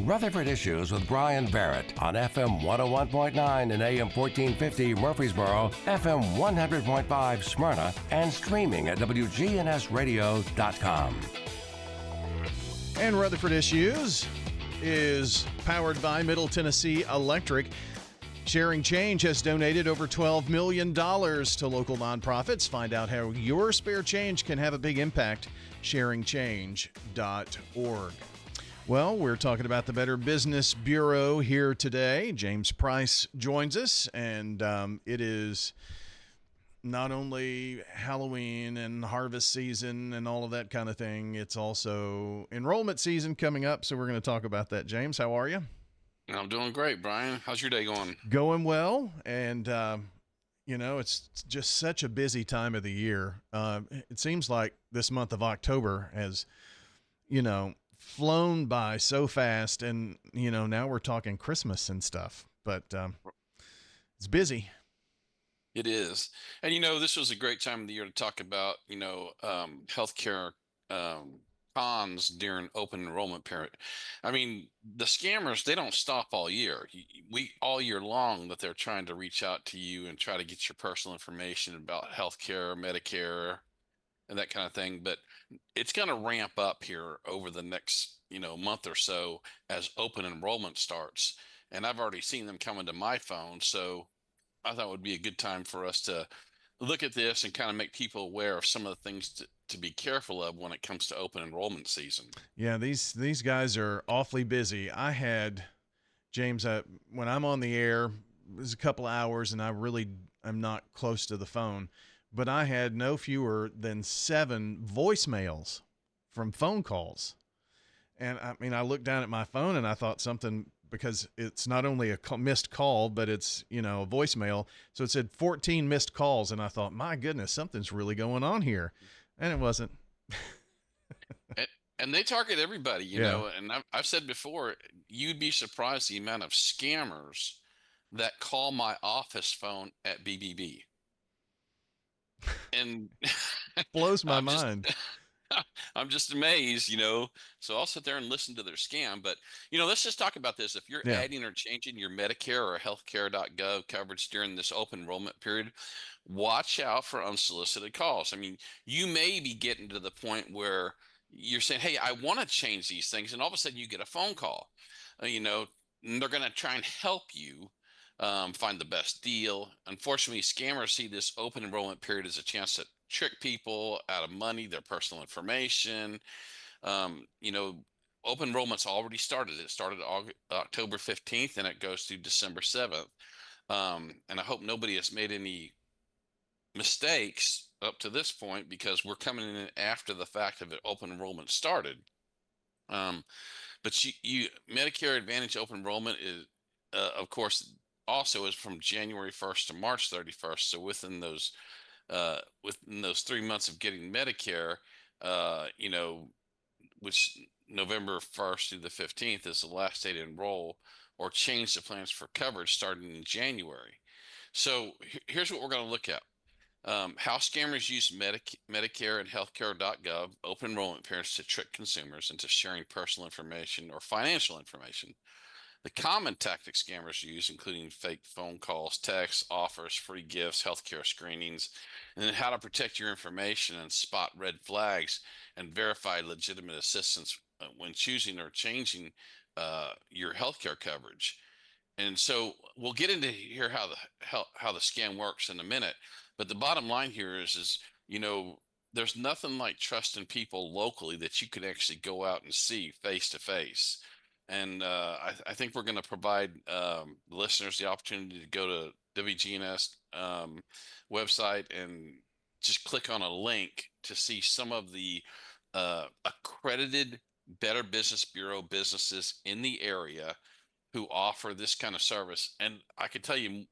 Rutherford Issues with Brian Barrett on FM 101.9 and AM 1450 Murfreesboro, FM 100.5 Smyrna, and streaming at WGNSradio.com. And Rutherford Issues is powered by Middle Tennessee Electric. Sharing Change has donated over $12 million to local nonprofits. Find out how your spare change can have a big impact. SharingChange.org. Well, we're talking about the Better Business Bureau here today. James Price joins us, and it is not only Halloween and harvest season and all of that kind of thing, it's also enrollment season coming up, so we're going to talk about that. James, how are you? I'm doing great, Brian. How's your day going? Going well, and it's just such a busy time of the year. It seems like this month of October has, flown by so fast, and now we're talking Christmas and stuff, but it's busy. It is. And this was a great time of the year to talk about healthcare cons during open enrollment period. I mean, the scammers, they don't stop all year. All year long that they're trying to reach out to you and try to get your personal information about healthcare, Medicare, and that kind of thing. But it's going to ramp up here over the next, month or so as open enrollment starts. And I've already seen them come into my phone. So I thought it would be a good time for us to look at this and kind of make people aware of some of the things to be careful of when it comes to open enrollment season. Yeah, these guys are awfully busy. I had, James, when I'm on the air, it was a couple hours, and I'm not close to the phone, but I had no fewer than 7 voicemails from phone calls. And I looked down at my phone and I thought something, because it's not only a missed call, but it's, a voicemail. So it said 14 missed calls. And I thought, my goodness, something's really going on here. And it wasn't. and they target everybody, you know, and I've said before, you'd be surprised the amount of scammers that call my office phone at BBB. And blows my mind. I'm just amazed, so I'll sit there and listen to their scam. But, let's just talk about this. If you're adding or changing your Medicare or healthcare.gov coverage during this open enrollment period, watch out for unsolicited calls. I mean, you may be getting to the point where you're saying, hey, I want to change these things. And all of a sudden you get a phone call, and they're going to try and help you find the best deal. Unfortunately, scammers see this open enrollment period as a chance to trick people out of money, their personal information. Open enrollment's already started. It started October 15th and it goes through December 7th. And I hope nobody has made any mistakes up to this point, because we're coming in after the fact of it, open enrollment started. But Medicare Advantage open enrollment is, of course, also is from January 1st to March 31st. So within those 3 months of getting Medicare, which November 1st through the 15th is the last day to enroll or change the plans for coverage starting in January. So here's what we're going to look at. How scammers use Medicare and healthcare.gov open enrollment periods to trick consumers into sharing personal information or financial information. The common tactics scammers use, including fake phone calls, texts, offers, free gifts, healthcare screenings, and then how to protect your information and spot red flags and verify legitimate assistance when choosing or changing your healthcare coverage. And so we'll get into here how the scam works in a minute. But the bottom line here is there's nothing like trusting people locally that you can actually go out and see face to face. And I think we're going to provide listeners the opportunity to go to WGNS website and just click on a link to see some of the accredited Better Business Bureau businesses in the area who offer this kind of service. And I can tell you,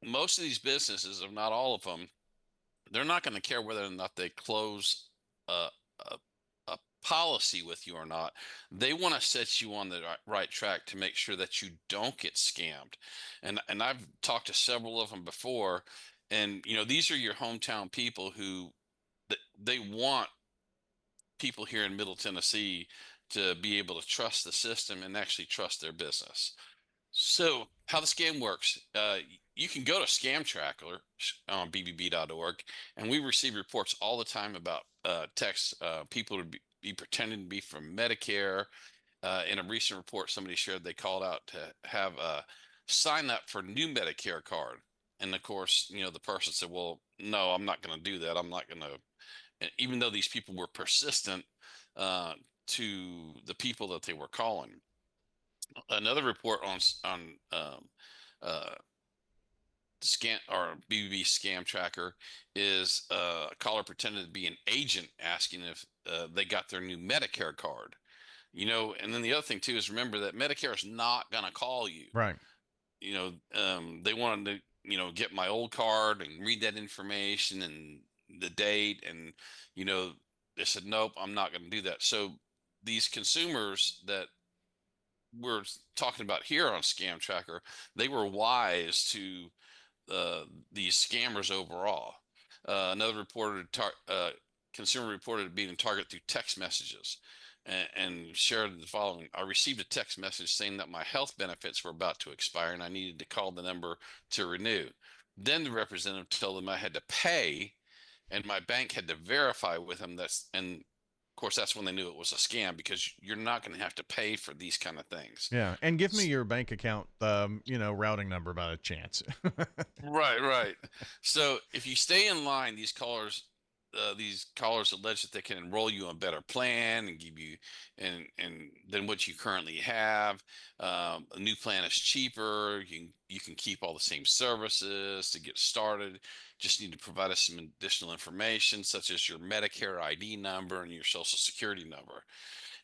most of these businesses, if not all of them, they're not going to care whether or not they close a policy with you or not. They want to set you on the right track to make sure that you don't get scammed. And I've talked to several of them before, and these are your hometown people who they want people here in Middle Tennessee to be able to trust the system and actually trust their business. So, how the scam works, you can go to Scam Tracker on BBB.org, and we receive reports all the time about texts, people to be pretending to be from Medicare. In a recent report, somebody shared they called out to have a sign up for new Medicare card. And of course, the person said, well, no, I'm not going to do that. I'm not going to, even though these people were persistent uh, to the people that they were calling. Another report on uh, scam or BBB scam tracker is a caller pretended to be an agent asking if they got their new Medicare card. And then the other thing too is remember that Medicare is not going to call you. Right. They wanted to, get my old card and read that information and the date. And, they said, nope, I'm not going to do that. So these consumers that we're talking about here on Scam Tracker, they were wise to these scammers overall. Another consumer reported being targeted through text messages and shared the following. I received a text message saying that my health benefits were about to expire and I needed to call the number to renew. Then the representative told them I had to pay and my bank had to verify with them and of course that's when they knew it was a scam, because you're not going to have to pay for these kind of things. Yeah, and give me your bank account, routing number by a chance. Right. So if you stay in line, these callers allege that they can enroll you on a better plan and give you and than what you currently have. A new plan is cheaper. You can keep all the same services to get started. Just need to provide us some additional information, such as your Medicare ID number and your Social Security number.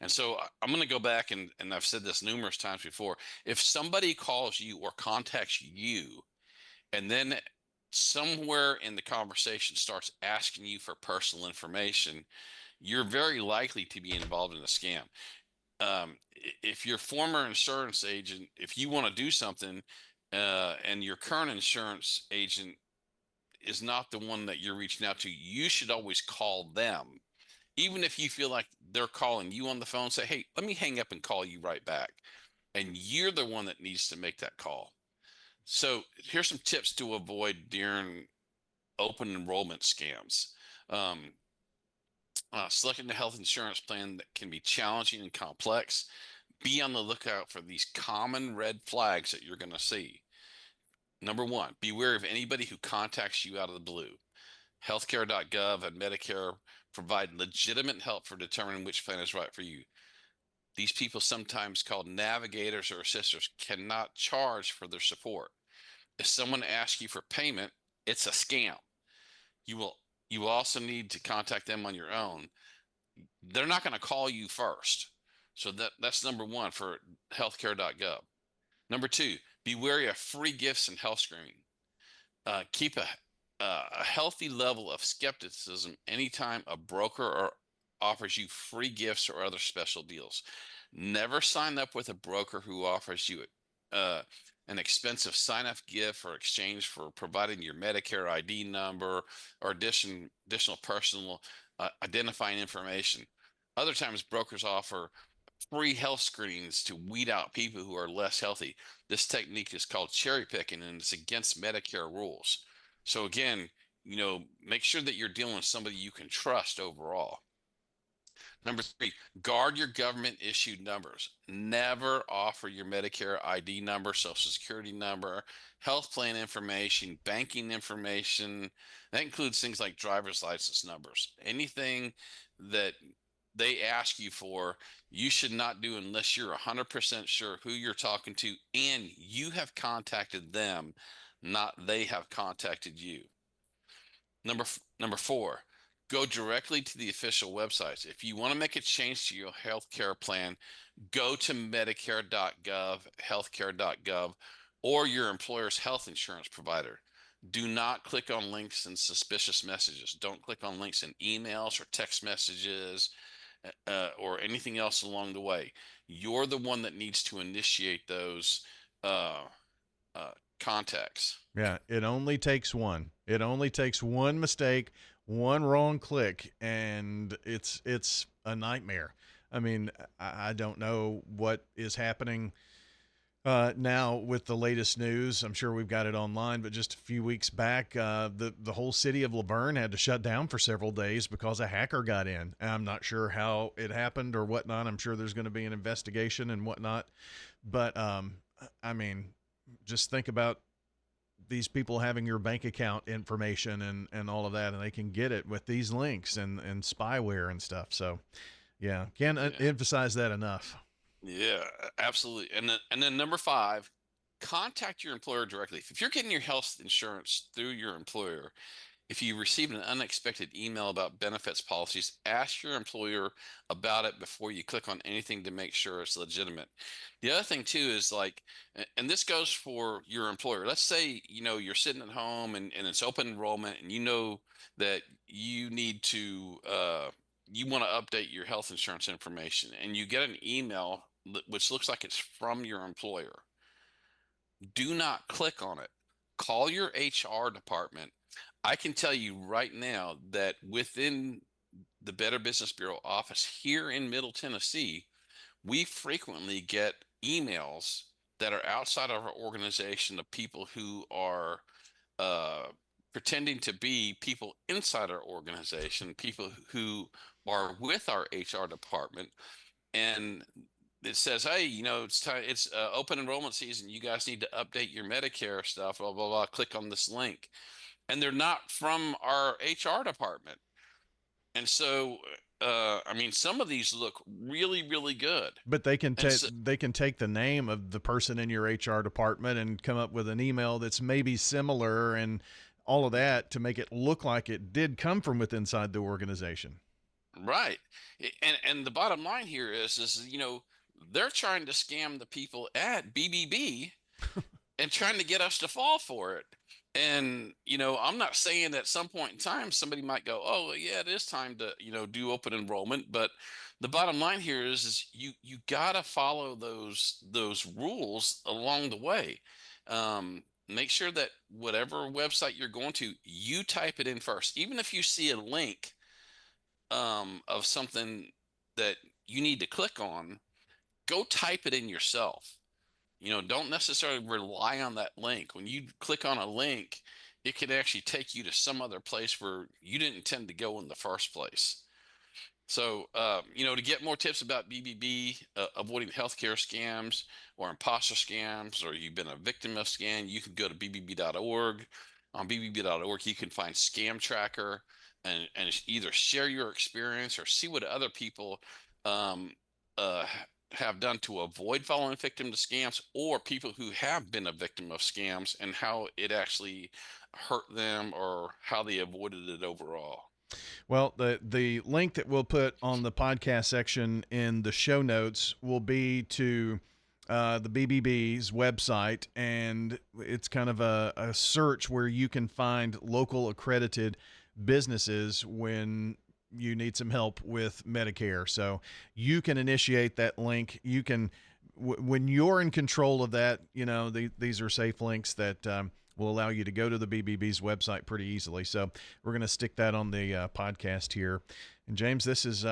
And so I'm going to go back and I've said this numerous times before. If somebody calls you or contacts you and then somewhere in the conversation starts asking you for personal information, you're very likely to be involved in a scam. If your former insurance agent, if you want to do something and your current insurance agent is not the one that you're reaching out to, you should always call them. Even if you feel like they're calling you on the phone, say, hey, let me hang up and call you right back. And you're the one that needs to make that call. So here's some tips to avoid during open enrollment scams. Selecting a health insurance plan that can be challenging and complex. Be on the lookout for these common red flags that you're going to see. Number one, beware of anybody who contacts you out of the blue. Healthcare.gov and Medicare provide legitimate help for determining which plan is right for you. These people, sometimes called navigators or assisters, cannot charge for their support. If someone asks you for payment, it's a scam. You will also need to contact them on your own. They're not going to call you first. So that's number one for healthcare.gov. Number two, be wary of free gifts and health screening. Keep a healthy level of skepticism anytime a broker offers you free gifts or other special deals. Never sign up with a broker who offers you an expensive sign-up gift for exchange for providing your Medicare ID number or additional personal identifying information. Other times, brokers offer free health screenings to weed out people who are less healthy. This technique is called cherry picking, and it's against Medicare rules. So again, make sure that you're dealing with somebody you can trust overall. Number three, guard your government issued numbers. Never offer your Medicare ID number, Social Security number, health plan information, banking information. That includes things like driver's license numbers. Anything that they ask you for, you should not do unless you're 100% sure who you're talking to and you have contacted them, not they have contacted you. Number four, go directly to the official websites. If you want to make a change to your healthcare plan, go to Medicare.gov, healthcare.gov, or your employer's health insurance provider. Do not click on links and suspicious messages. Don't click on links in emails or text messages or anything else along the way. You're the one that needs to initiate those contacts. Yeah, it only takes one. It only takes one mistake, one wrong click, and it's a nightmare. I mean, I don't know what is happening now with the latest news. I'm sure we've got it online, but just a few weeks back, the whole city of Laverne had to shut down for several days because a hacker got in. And I'm not sure how it happened or whatnot. I'm sure there's going to be an investigation and whatnot. But I mean, just think about these people having your bank account information and all of that, and they can get it with these links and spyware and stuff. So, yeah, can't emphasize that enough. Yeah, absolutely. And then number 5, contact your employer directly. If you're getting your health insurance through your employer, if you receive an unexpected email about benefits policies, ask your employer about it before you click on anything to make sure it's legitimate. The other thing too is like, and this goes for your employer. Let's say, you're sitting at home and it's open enrollment and you know that you need to, you want to update your health insurance information and you get an email which looks like it's from your employer. Do not click on it. Call your HR department. I can tell you right now that within the Better Business Bureau office here in Middle Tennessee, we frequently get emails that are outside of our organization of people who are pretending to be people inside our organization, people who are with our HR department, and it says, hey, it's time, it's open enrollment season. You guys need to update your Medicare stuff, blah, blah, blah. Click on this link. And they're not from our HR department. And so, I mean, some of these look really, really good. But they can take the name of the person in your HR department and come up with an email that's maybe similar and all of that to make it look like it did come from within inside the organization. Right. And the bottom line here is they're trying to scam the people at BBB and trying to get us to fall for it. And, I'm not saying that at some point in time, somebody might go, oh, yeah, it is time to, do open enrollment. But the bottom line here is you got to follow those rules along the way. Make sure that whatever website you're going to, you type it in first. Even if you see a link of something that you need to click on, go type it in yourself. Don't necessarily rely on that link. When you click on a link, it can actually take you to some other place where you didn't intend to go in the first place. So, to get more tips about BBB, avoiding healthcare scams or imposter scams, or you've been a victim of scam, you can go to bbb.org. On bbb.org, you can find Scam Tracker and either share your experience or see what other people have done to avoid falling victim to scams, or people who have been a victim of scams and how it actually hurt them or how they avoided it overall. Well, the link that we'll put on the podcast section in the show notes will be to the BBB's website, and it's kind of a search where you can find local accredited businesses when you need some help with Medicare. So you can initiate that link. You can, when you're in control of that, these are safe links that will allow you to go to the BBB's website pretty easily. So we're going to stick that on the podcast here. And James, this is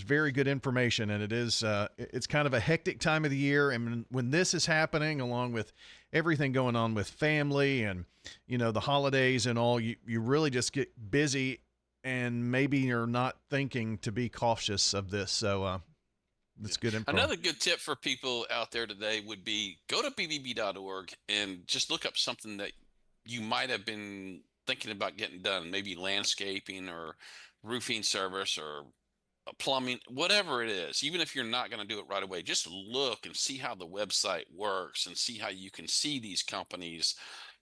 very good information, and it's kind of a hectic time of the year. And when this is happening, along with everything going on with family and, the holidays and all, you really just get busy, and maybe you're not thinking to be cautious of this. So that's good info. Another good tip for people out there today would be go to bbb.org and just look up something that you might have been thinking about getting done, maybe landscaping or roofing service or plumbing, whatever it is. Even if you're not going to do it right away, just look and see how the website works and see how you can see these companies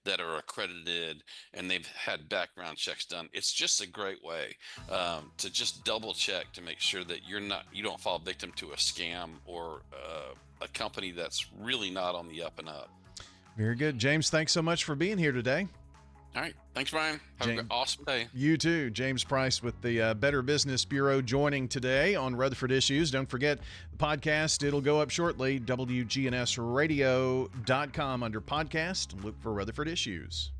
that are accredited and they've had background checks done. It's just a great way to just double check to make sure that you don't fall victim to a scam or a company that's really not on the up and up. Very good. James, thanks so much for being here today. All right. Thanks, Brian. Have an awesome day. You too. James Price with the Better Business Bureau joining today on Rutherford Issues. Don't forget the podcast. It'll go up shortly. WGNSradio.com under podcast. Look for Rutherford Issues.